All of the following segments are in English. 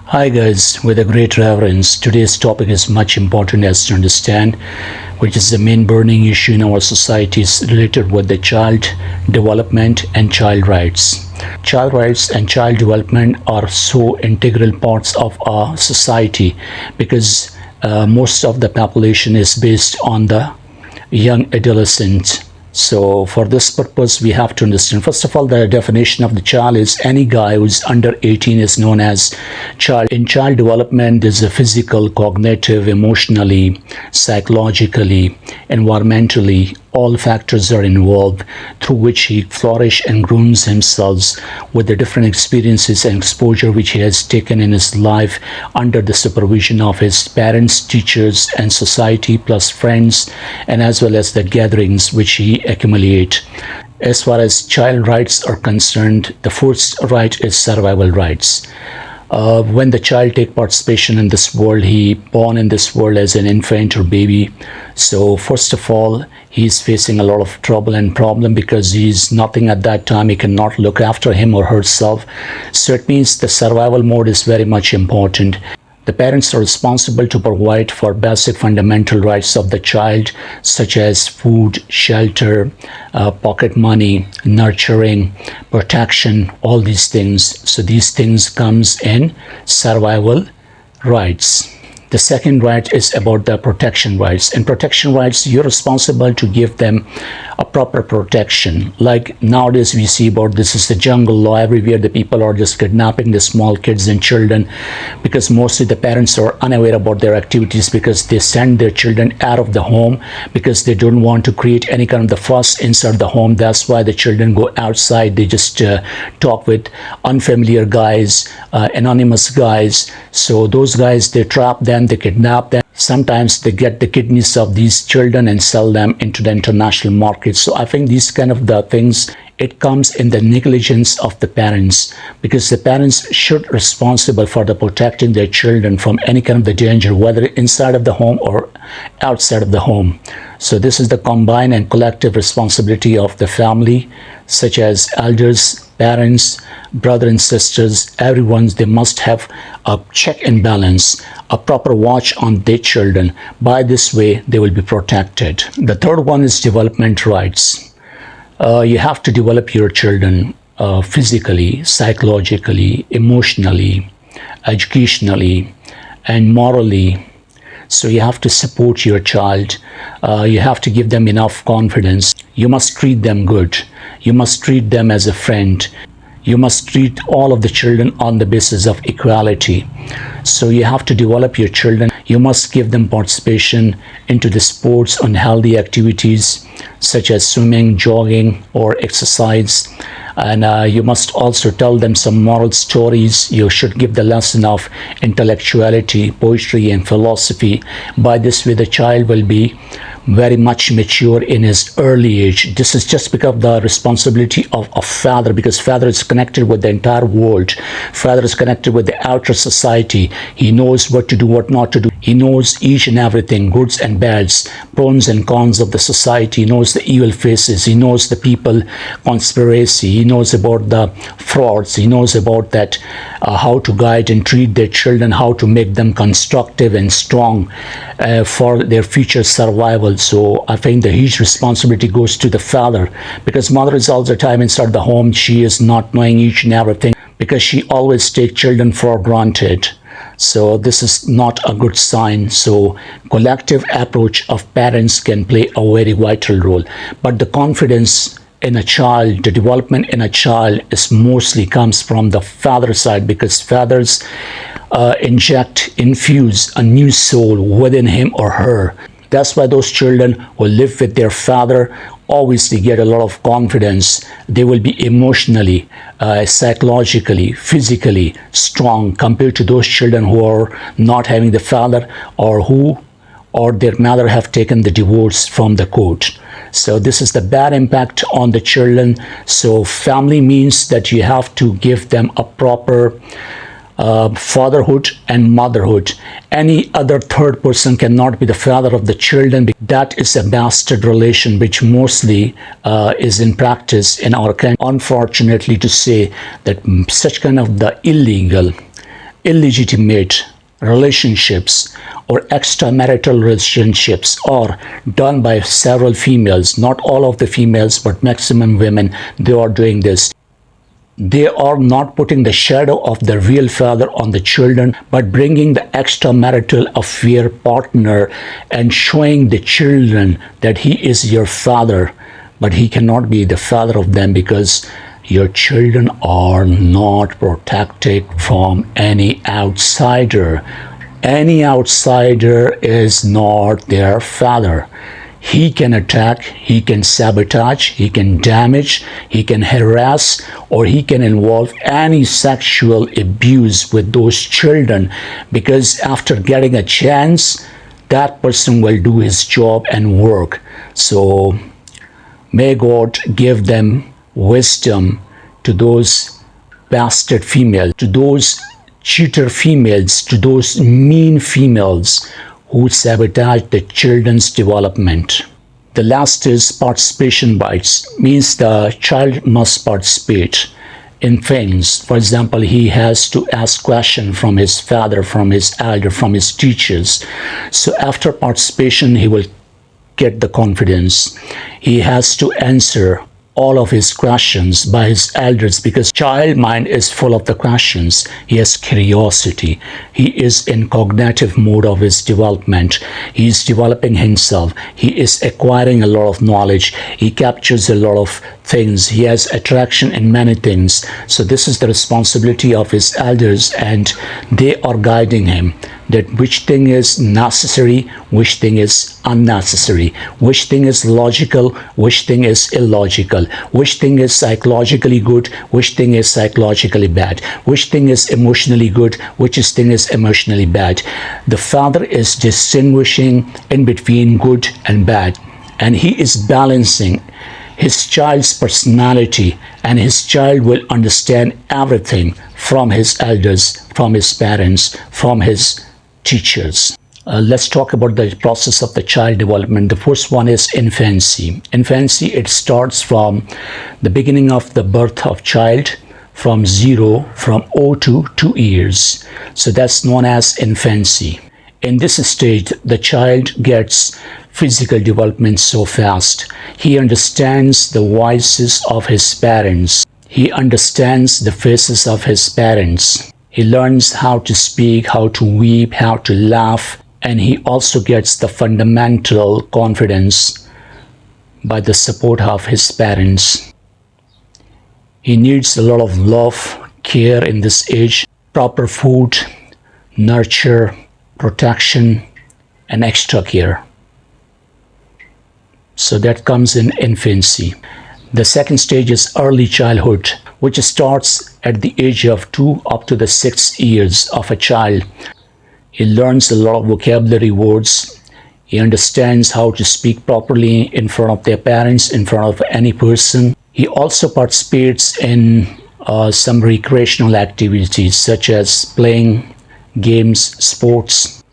Hi guys, with a great reverence, today's topic is much important as to understand, which is the main burning issue in our societies related with the child development and child rights. Child rights and child development are so integral parts of our society because most of the population is based on the young adolescent. So, for this purpose, we have to understand first of all, the definition of the child is any guy who is under 18 is known as child. In child development, there's a physical, cognitive, emotionally, psychologically, environmentally, all factors are involved through which he flourishes and grooms himself with the different experiences and exposure which he has taken in his life under the supervision of his parents, teachers, and society, plus friends, and as well as the gatherings which he accumulate. As far as child rights are concerned, the first right is survival rights. When the child take participation in this world, he born in this world as an infant or baby. So first of all, he is facing a lot of trouble and problem because he is nothing at that time. He cannot look after him or herself. So it means the survival mode is very much important. The parents are responsible to provide for basic fundamental rights of the child, such as food, shelter, pocket money, nurturing, protection, all these things. So these things comes in survival rights. The second right is about the protection rights. In protection rights, you're responsible to give them a proper protection. Like nowadays we see about this is the jungle law. Everywhere the people are just kidnapping the small kids and children because mostly the parents are unaware about their activities because they send their children out of the home because they don't want to create any kind of the fuss inside the home. That's why the children go outside. They just talk with unfamiliar guys, anonymous guys. So those guys, they trap them, they kidnap them. Sometimes they get the kidneys of these children and sell them into the international market. So I think these kind of the things, it comes in the negligence of the parents because the parents should responsible for the protecting their children from any kind of the danger, whether inside of the home or outside of the home. So this is the combined and collective responsibility of the family, such as elders, parents, brother and sisters, everyone. They must have a check and balance, a proper watch on their children. By this way, they will be protected. The third one is development rights. You have to develop your children physically, psychologically, emotionally, educationally, and morally. So you have to support your child. You have to give them enough confidence. You must treat them good. You must treat them as a friend. You must treat all of the children on the basis of equality. So you have to develop your children. You must give them participation into the sports and healthy activities such as swimming, jogging, or exercise. And you must also tell them some moral stories. You should give the lesson of intellectuality, poetry, and philosophy. By this way, the child will be very much mature in his early age. This is just because of the responsibility of a father, because father is connected with the entire world. Father is connected with the outer society. He knows what to do, what not to do. He knows each and everything, goods and bads, pros and cons of the society. He knows the evil faces. He knows the people conspiracy. He knows about the frauds. He knows about that, how to guide and treat their children, how to make them constructive and strong for their future survival. So I think the huge responsibility goes to the father because mother is all the time inside the home. She is not knowing each and everything because she always takes children for granted. So this is not a good sign. So collective approach of parents can play a very vital role. But the confidence in a child, the development in a child is mostly comes from the father side because fathers infuse a new soul within him or her. That's why those children who live with their father obviously get a lot of confidence. They will be emotionally, psychologically, physically strong compared to those children who are not having the father or their mother have taken the divorce from the court. So this is the bad impact on the children. So family means that you have to give them a proper fatherhood and motherhood. Any other third person cannot be the father of the children. That is a bastard relation which mostly is in practice in our country. Unfortunately to say that such kind of the illegal illegitimate relationships or extramarital relationships are done by several females, not all of the females, but maximum women, they are doing this. They are not putting the shadow of the real father on the children, but bringing the extramarital affair partner and showing the children that he is your father, but he cannot be the father of them because your children are not protected from any outsider. Any outsider is not their father. He can attack, he can sabotage, he can damage, he can harass, or he can involve any sexual abuse with those children, because after getting a chance, that person will do his job and work. So may God give them wisdom to those bastard females, to those cheater females, to those mean females who sabotage the children's development. The last is participation bites, means the child must participate in things. For example, he has to ask questions from his father, from his elder, from his teachers. So after participation, he will get the confidence. He has to answer all of his questions by his elders, because child mind is full of the questions. He has curiosity. He is in cognitive mode of his development. He is developing himself. He is acquiring a lot of knowledge. He captures a lot of things. He has attraction in many things. So this is the responsibility of his elders, and they are guiding him that which thing is necessary, which thing is unnecessary, which thing is logical, which thing is illogical, which thing is psychologically good, which thing is psychologically bad, which thing is emotionally good, which thing is emotionally bad. The father is distinguishing in between good and bad, and he is balancing his child's personality, and his child will understand everything from his elders, from his parents, from his teachers. Let's talk about the process of the child development. The first one is infancy. Infancy, it starts from the beginning of the birth of child, from 0 to 2 years. So that's known as infancy. In this stage, the child gets physical development so fast. He understands the voices of his parents. He understands the faces of his parents. He learns how to speak, how to weep, how to laugh, and he also gets the fundamental confidence by the support of his parents. He needs a lot of love, care in this age, proper food, nurture, protection, and extra care. So that comes in infancy. The second stage is early childhood, which starts at the age of 2 up to the 6 years of a child. He learns a lot of vocabulary words. He understands how to speak properly in front of their parents, in front of any person. He also participates in some recreational activities such as playing games, sports.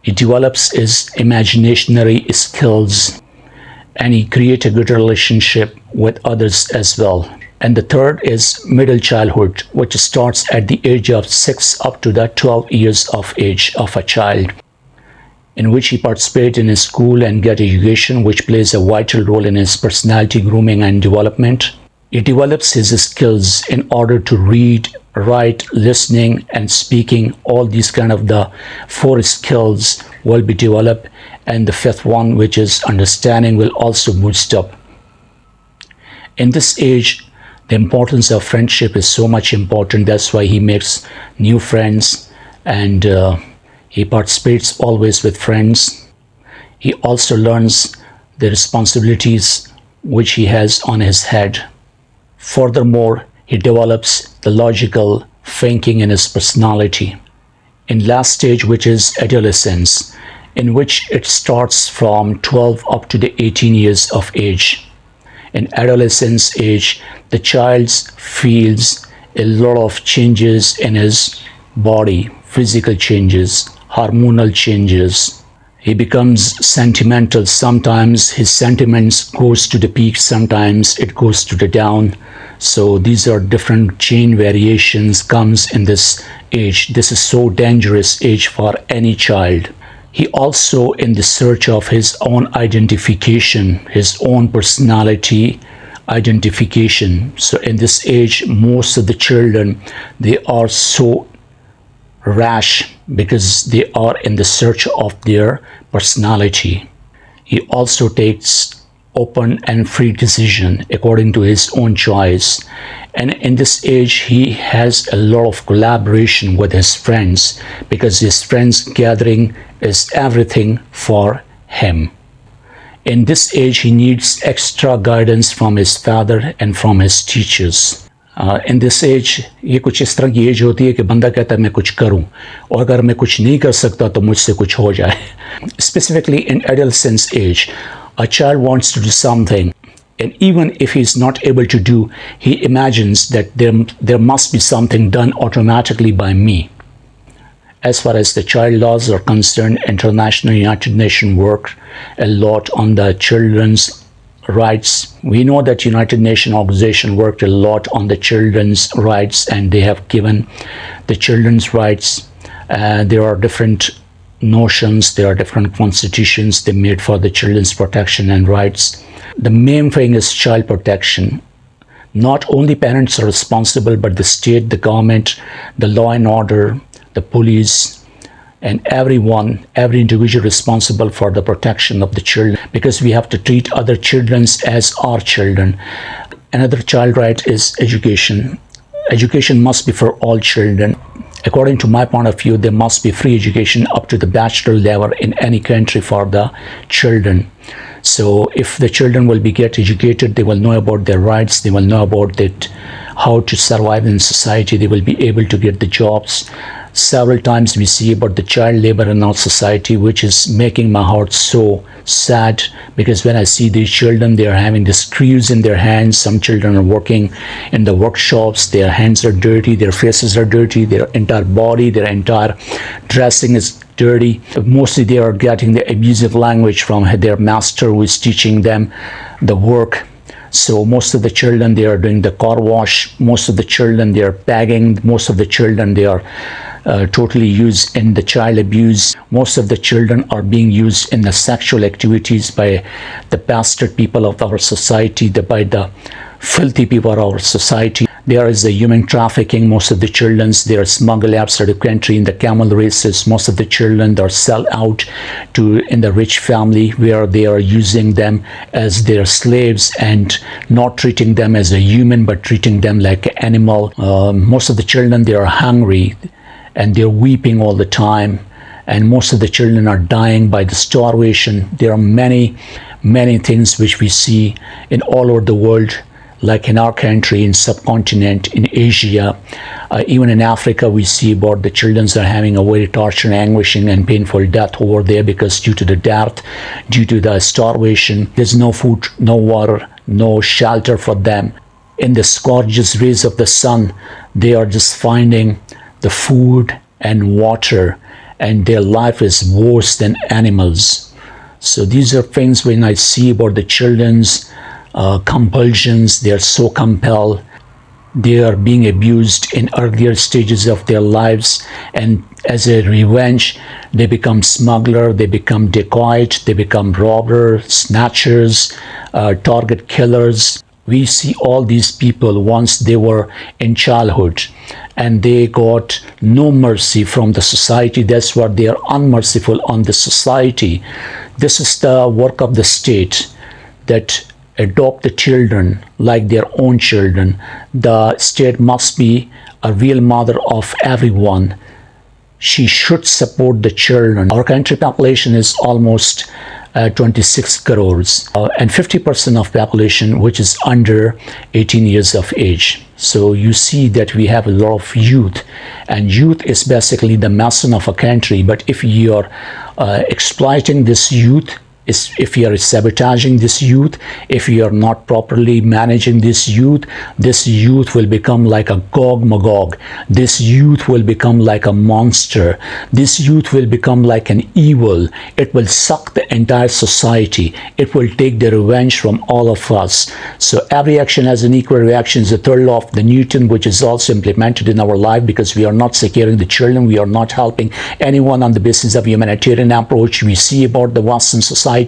He develops his imaginary skills, and he creates a good relationship with others as well. And the third is middle childhood, which starts at the age of 6 up to the 12 years of age of a child, in which he participates in his school and get education, which plays a vital role in his personality grooming and development. He develops his skills in order to read, write, listening, and speaking. All these kind of the 4 skills will be developed, and the 5th one, which is understanding, will also boost up. In this age, the importance of friendship is so much important. That's why he makes new friends, and he participates always with friends. He also learns the responsibilities which he has on his head. Furthermore, he develops the logical thinking in his personality. In last stage, which is adolescence, in which it starts from 12 up to the 18 years of age. In adolescence age, the child feels a lot of changes in his body, physical changes, hormonal changes, He becomes sentimental. Sometimes his sentiments goes to the peak, sometimes it goes to the down. So these are different chain variations comes in this age. This is so dangerous age for any child. He also in the search of his own identification, his own personality identification. So in this age, most of the children, they are so rash because they are in the search of their personality. He also takes open and free decision according to his own choice. And in this age, he has a lot of collaboration with his friends because his friends gathering is everything for him. In this age, he needs extra guidance from his father and from his teachers. In this age ये कुछ इस तरह की as होती है कि बंदा कहता है मैं कुछ करूं और अगर मैं कुछ नहीं कर सकता तो मुझसे कुछ हो जाए. Specifically in adolescence age, a child wants to do something, and even if he is not able to do, he imagines that there must be something done automatically by me. As far as the child laws are concerned, International United Nations work a lot on the children's rights. We know that United Nations organization worked a lot on the children's rights, and they have given the children's rights. There are different notions, there are different constitutions they made for the children's protection and rights. The main thing is child protection. Not only parents are responsible, but the state, the government, the law and order, the police, and everyone, every individual responsible for the protection of the children, because we have to treat other children as our children. Another child right is education. Education must be for all children. According to my point of view, there must be free education up to the bachelor level in any country for the children. So if the children will be get educated, they will know about their rights, they will know about that, how to survive in society, they will be able to get the jobs. Several times we see about the child labor in our society, which is making my heart so sad, because when I see these children, they are having the screws in their hands. Some children are working in the workshops, their hands are dirty, their faces are dirty, their entire body, their entire dressing is dirty. Mostly they are getting the abusive language from their master who is teaching them the work. So most of the children, they are doing the car wash. Most of the children, they are begging. Most of the children, they are totally used in the child abuse. Most of the children are being used in the sexual activities by the bastard people of our society, by the filthy people of our society. There is the human trafficking. Most of the children, they are smuggled outside the country in the camel races. Most of the children are sold out to in the rich family, where they are using them as their slaves and not treating them as a human, but treating them like an animal. Most of the children, they are hungry and they're weeping all the time. And most of the children are dying by the starvation. There are many things which we see in all over the world, like in our country, in subcontinent, in Asia, even in Africa, we see about the children are having a very torture, anguishing and painful death over there, because due to the death, due to the starvation, there's no food, no water, no shelter for them. In the scorching rays of the sun, they are just finding the food and water, and their life is worse than animals. So these are things when I see about the children's compulsions. They are so compelled, they are being abused in earlier stages of their lives, and as a revenge they become smuggler, they become dacoit, they become robbers, snatchers, target killers. We see all these people once they were in childhood and they got no mercy from the society. That's why they are unmerciful on the society. This is the work of the state, that adopt the children like their own children. The state must be a real mother of everyone. She should support the children. Our country population is almost 26 crores and 50% of population which is under 18 years of age. So you see that we have a lot of youth, and youth is basically the mason of a country. But if you are exploiting this youth if you are sabotaging this youth, if you are not properly managing this youth will become like a Gog Magog. This youth will become like a monster. This youth will become like an evil. It will suck the entire society. It will take the revenge from all of us. So every action has an equal reaction is the third law of the Newton, which is also implemented in our life, because we are not securing the children. We are not helping anyone on the basis of humanitarian approach. We see about the Western society,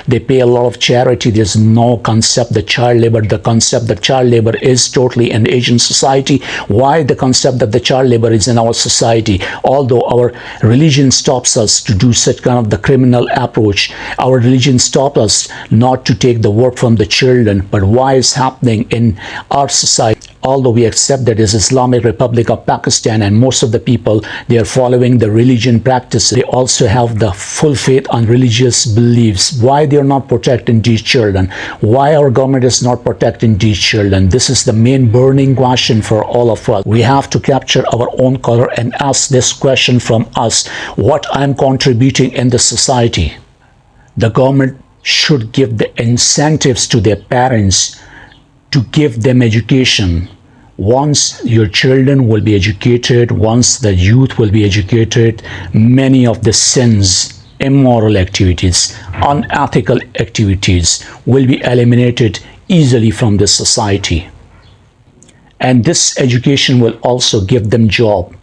they pay a lot of charity. There's no concept that child labor. The concept that child labor is totally in Asian society. Why the concept that the child labor is in our society? Although our religion stops us to do such kind of the criminal approach, our religion stops us not to take the work from the children. But why is happening in our society? Although we accept that it's Islamic Republic of Pakistan and most of the people, they are following the religion practices. They also have the full faith on religious beliefs. Why they are not protecting these children? Why our government is not protecting these children? This is the main burning question for all of us. We have to capture our own color and ask this question from us: what I'm contributing in the society? The government should give the incentives to their parents to give them education. Once your children will be educated, once the youth will be educated, many of the sins, immoral activities, unethical activities will be eliminated easily from this society. And this education will also give them job.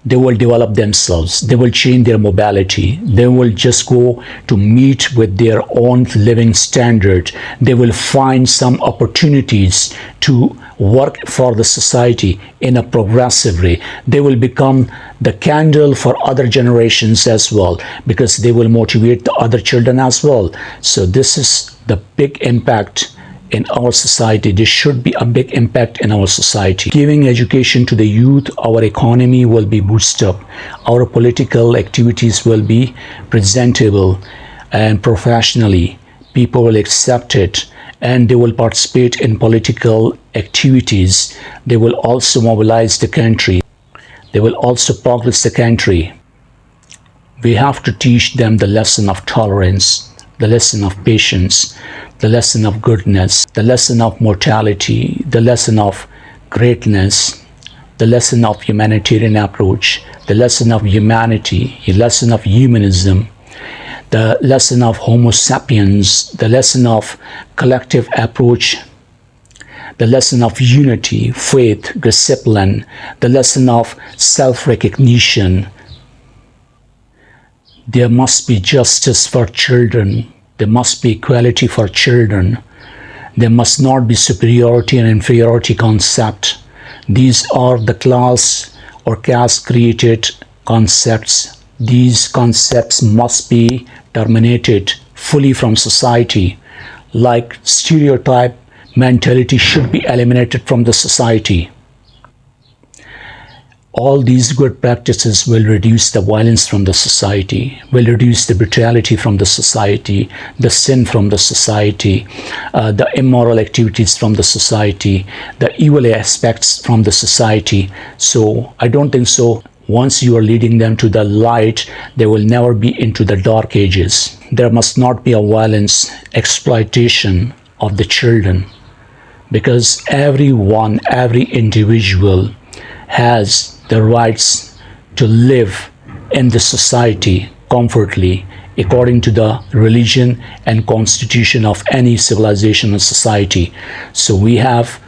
They will develop themselves. They will change their mobility. They will just go to meet with their own living standard. They will find some opportunities to work for the society in a progressive way. They will become the candle for other generations as well, because they will motivate the other children as well. So this is the big impact in our society. There should be a big impact in our society. Giving education to the youth, our economy will be boosted up. Our political activities will be presentable and professionally. People will accept it and they will participate in political activities. They will also mobilize the country. They will also progress the country. We have to teach them the lesson of tolerance, the lesson of patience, the lesson of goodness, the lesson of mortality, the lesson of greatness, the lesson of humanitarian approach, the lesson of humanity, the lesson of humanism, the lesson of Homo sapiens, the lesson of collective approach, the lesson of unity, faith, discipline, the lesson of self-recognition. There must be justice for children. There must be equality for children. There must not be superiority and inferiority concept. These are the class or caste created concepts. These concepts must be terminated fully from society. Like stereotype mentality should be eliminated from the society. All these good practices will reduce the violence from the society, will reduce the brutality from the society, the sin from the society, the immoral activities from the society, the evil aspects from the society. So I don't think so. Once you are leading them to the light, they will never be into the dark ages. There must not be a violence, exploitation of the children, because everyone, every individual has the rights to live in the society comfortably according to the religion and constitution of any civilization or society. So we have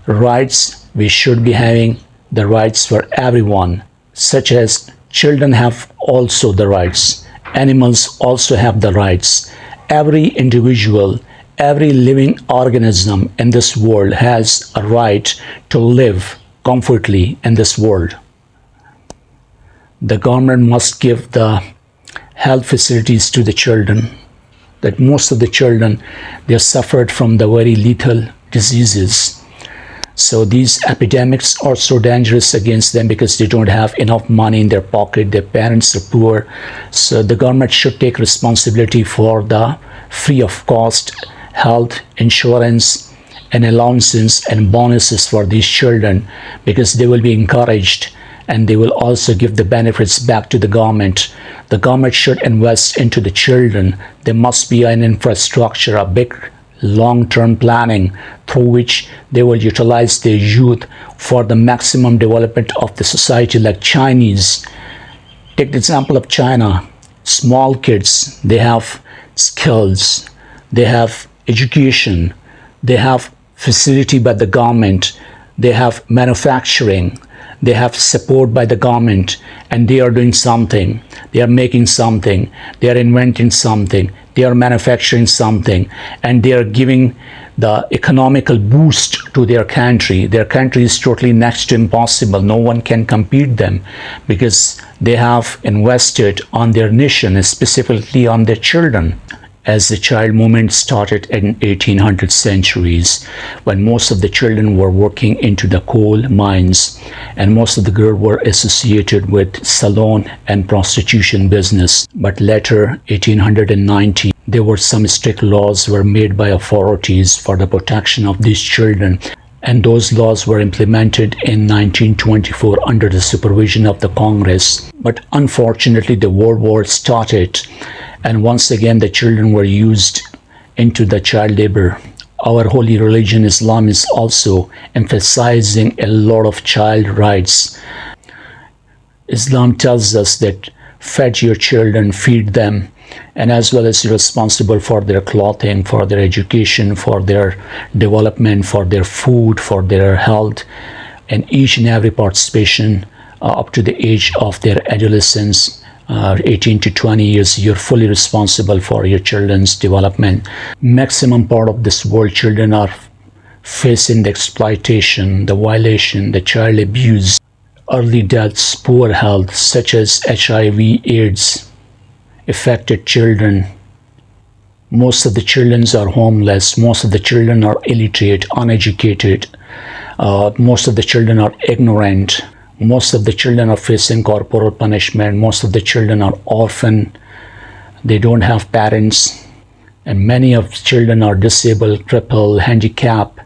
rights. We should be having the rights for everyone, such as children have also the rights. Animals also have the rights. Every individual, every living organism in this world has a right to live comfortably in this world. The government must give the health facilities to the children. That most of the children, they suffered from the very lethal diseases. So these epidemics are so dangerous against them because they don't have enough money in their pocket. Their parents are poor. So the government should take responsibility for the free of cost health insurance and allowances and bonuses for these children, because they will be encouraged and they will also give the benefits back to the government. The government should invest into the children. There must be an infrastructure, a big long-term planning through which they will utilize their youth for the maximum development of the society. Like Chinese, take the example of China. Small kids, they have skills, they have education, they have facility by the government, they have manufacturing, they have support by the government, and they are doing something, they are making something, they are inventing something, they are manufacturing something, and they are giving the economical boost to their country. Their country is totally next to impossible. No one can compete them because they have invested on their nation and specifically on their children. As the child movement started in 1800 centuries, when most of the children were working into the coal mines and most of the girls were associated with salon and prostitution business. But later, 1890, there were some strict laws were made by authorities for the protection of these children, and those laws were implemented in 1924 under the supervision of the Congress. But unfortunately, the World War started, and once again the children were used into the child labor. Our holy religion Islam is also emphasizing a lot of child rights. Islam tells us that feed your children, feed them, and as well as you're responsible for their clothing, for their education, for their development, for their food, for their health, and each and every participation up to the age of their adolescence, 18 to 20 years, you're fully responsible for your children's development. Maximum part of this world children are facing the exploitation, the violation, the child abuse, early deaths, poor health such as HIV, AIDS, affected children. Most of the children are homeless. Most of the children are illiterate, uneducated. Most of the children are ignorant. Most of the children are facing corporal punishment. Most of the children are orphan. They don't have parents. And many of the children are disabled, crippled, handicapped.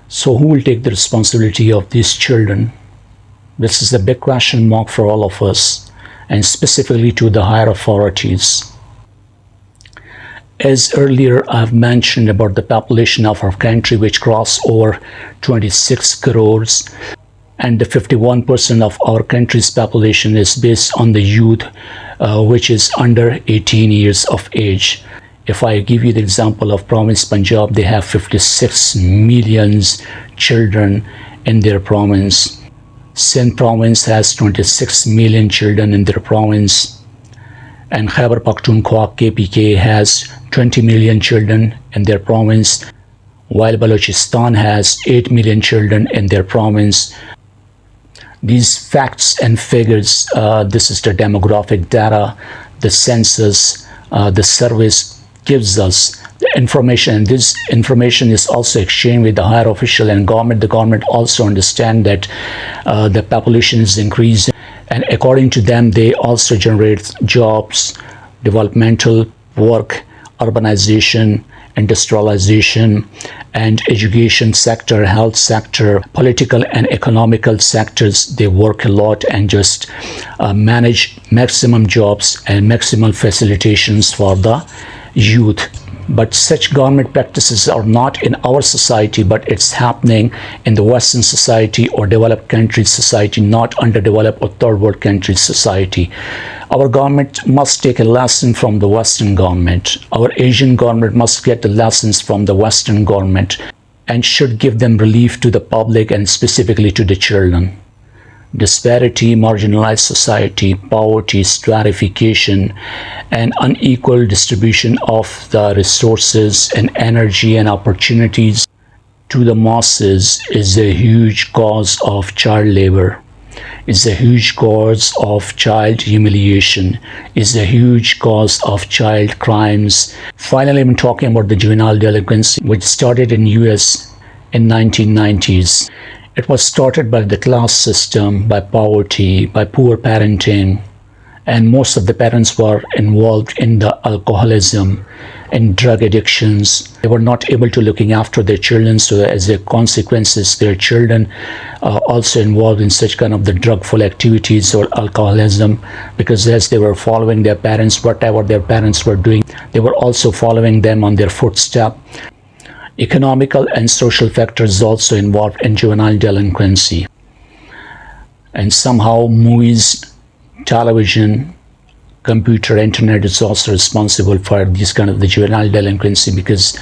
So who will take the responsibility of these children? This is the big question mark for all of us, and specifically to the higher authorities. As earlier I've mentioned about the population of our country, which crossed over 26 crores, and the 51% of our country's population is based on the youth, which is under 18 years of age. If I give you the example of province Punjab, they have 56 million children in their province. Sindh province has 26 million children in their province, and Khyber Pakhtunkhwa KPK has 20 million children in their province, while Balochistan has 8 million children in their province. These facts and figures, this is the demographic data, the census, the service gives us the information, and this information is also exchanged with the higher official and government. The government also understand that the population is increasing, and according to them, they also generate jobs, developmental work, urbanization, industrialization, and education sector, health sector, political and economical sectors. They work a lot and just manage maximum jobs and maximum facilitations for the youth. But such government practices are not in our society, but it's happening in the Western society or developed countries society, not underdeveloped or third world countries society. Our government must take a lesson from the Western government. Our Asian government must get the lessons from the Western government and should give them relief to the public and specifically to the children. Disparity, marginalized society, poverty, stratification, and unequal distribution of the resources and energy and opportunities to the masses is a huge cause of child labor, is a huge cause of child humiliation, is a huge cause of child crimes. Finally, I'm talking about the juvenile delinquency, which started in US in 1990s. It was started by the class system, by poverty, by poor parenting, and most of the parents were involved in the alcoholism and drug addictions. They were not able to looking after their children, so as a consequences their children also involved in such kind of the drugful activities or alcoholism, because as they were following their parents, whatever their parents were doing, they were also following them on their footstep. Economical and social factors also involved in juvenile delinquency, and somehow movies, television, computer, internet is also responsible for this kind of the juvenile delinquency, because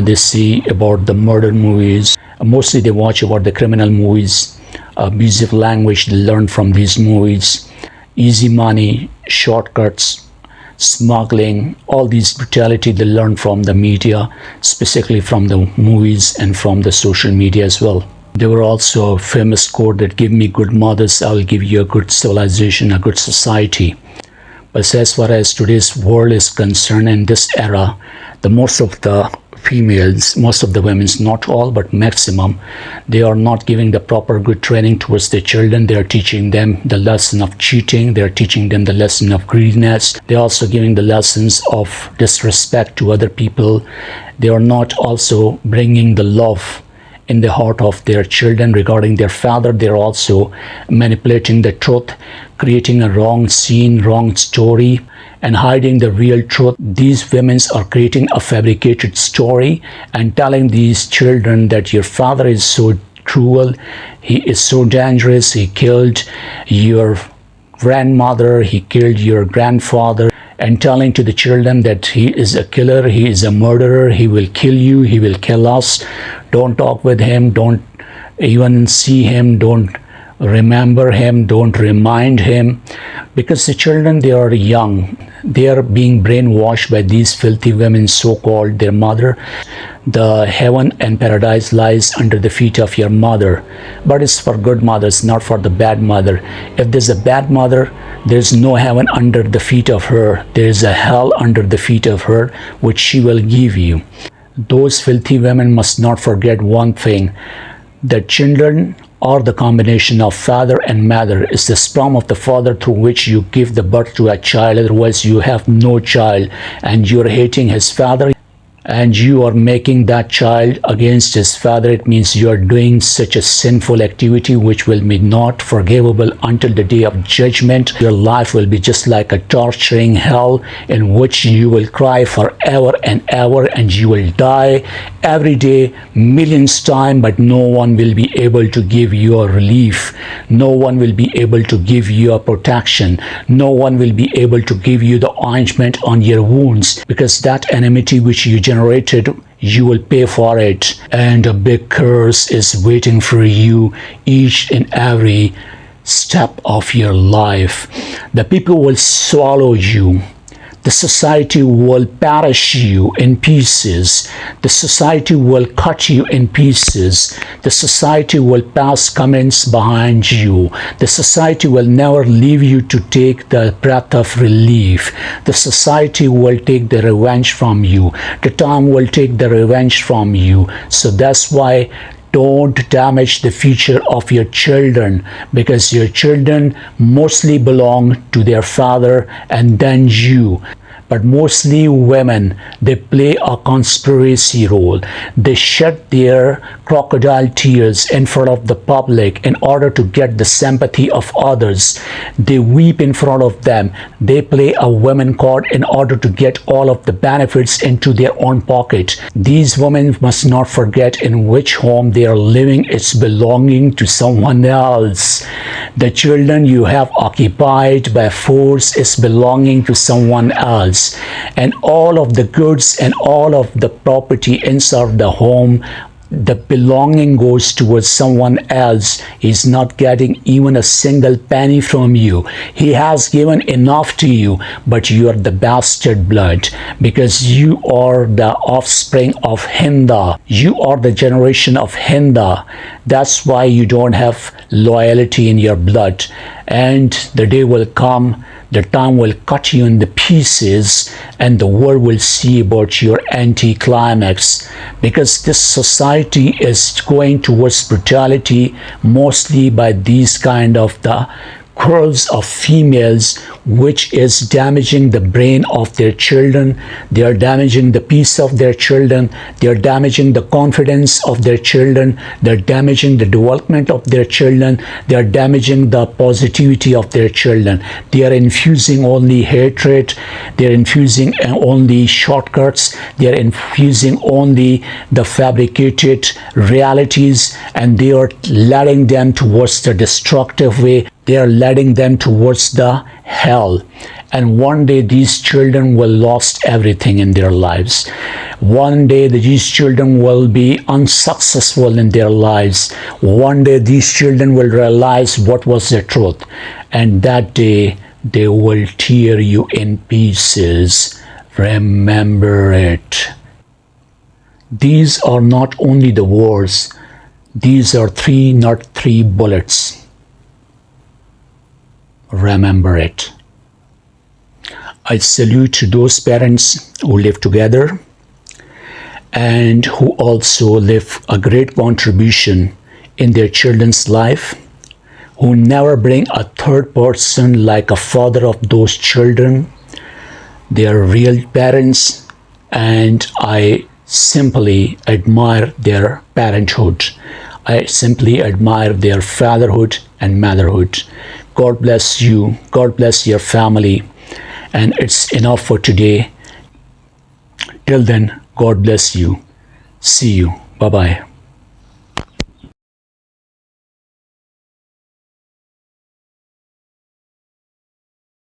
they see about the murder movies. Mostly they watch about the criminal movies, abusive language they learn from these movies, easy money, shortcuts, smuggling, all these brutality they learn from the media, specifically from the movies and from the social media as well. There were also a famous quote that give me good mothers, I will give you a good civilization, a good society. But as far as today's world is concerned, in this era, the most of the females, most of the women, not all but maximum, they are not giving the proper good training towards their children. They are teaching them the lesson of cheating, they are teaching them the lesson of greediness, they are also giving the lessons of disrespect to other people. They are not also bringing the love in the heart of their children regarding their father. They're also manipulating the truth, creating a wrong scene, wrong story, and hiding the real truth. These women are creating a fabricated story and telling these children that your father is so cruel, he is so dangerous, he killed your grandmother, he killed your grandfather, and telling to the children that he is a killer, he is a murderer, he will kill you, he will kill us. Don't talk with him, don't even see him, don't remember him, don't remind him, because the children, they are young, they are being brainwashed by these filthy women, so-called their mother. The heaven and paradise lies under the feet of your mother, but it's for good mothers, not for the bad mother. If there's a bad mother, there's no heaven under the feet of her, there's a hell under the feet of her, which she will give you. Those filthy women must not forget one thing, that children are the combination of father and mother. It's the sperm of the father through which you give the birth to a child, otherwise you have no child, and you're hating his father and you are making that child against his father. It means you are doing such a sinful activity which will be not forgivable until the day of judgment. Your life will be just like a torturing hell in which you will cry forever and ever, and you will die every day millions times, but no one will be able to give you a relief. No one will be able to give you a protection. No one will be able to give you the ointment on your wounds, because that enmity which you generated, you will pay for it, and a big curse is waiting for you each and every step of your life. The people will swallow you. The society will perish you in pieces. The society will cut you in pieces. The society will pass comments behind you. The society will never leave you to take the breath of relief. The society will take the revenge from you. The time will take the revenge from you. So that's why don't damage the future of your children, because your children mostly belong to their father and then you. But mostly women, they play a conspiracy role. They shed their crocodile tears in front of the public in order to get the sympathy of others. They weep in front of them. They play a women card in order to get all of the benefits into their own pocket. These women must not forget in which home they are living. It's belonging to someone else. The children you have occupied by force is belonging to someone else. And all of the goods and all of the property inside the home, the belonging goes towards someone else. He's not getting even a single penny from you. He has given enough to you, but you are the bastard blood, because you are the offspring of Hinda. You are the generation of Hinda. That's why you don't have loyalty in your blood. And the day will come, the time will cut you into pieces, and the world will see about your anti-climax, because this society is going towards brutality mostly by these kind of the crores of females, which is damaging the brain of their children. They are damaging the peace of their children. They are damaging the confidence of their children. They are damaging the development of their children. They are damaging the positivity of their children. They are infusing only hatred. They are infusing only shortcuts. They are infusing only the fabricated realities, and they are leading them towards the destructive way. They are leading them towards the hell. And one day these children will lost everything in their lives. One day these children will be unsuccessful in their lives. One day these children will realize what was the truth. And that day they will tear you in pieces. Remember it. These are not only the words. These are not three bullets. Remember it. I salute to those parents who live together and who also leave a great contribution in their children's life, who never bring a third person like a father of those children. They are real parents, and I simply admire their parenthood. I simply admire their fatherhood and motherhood. God bless you. God bless your family. And it's enough for today. Till then, God bless you. See you. Bye-bye.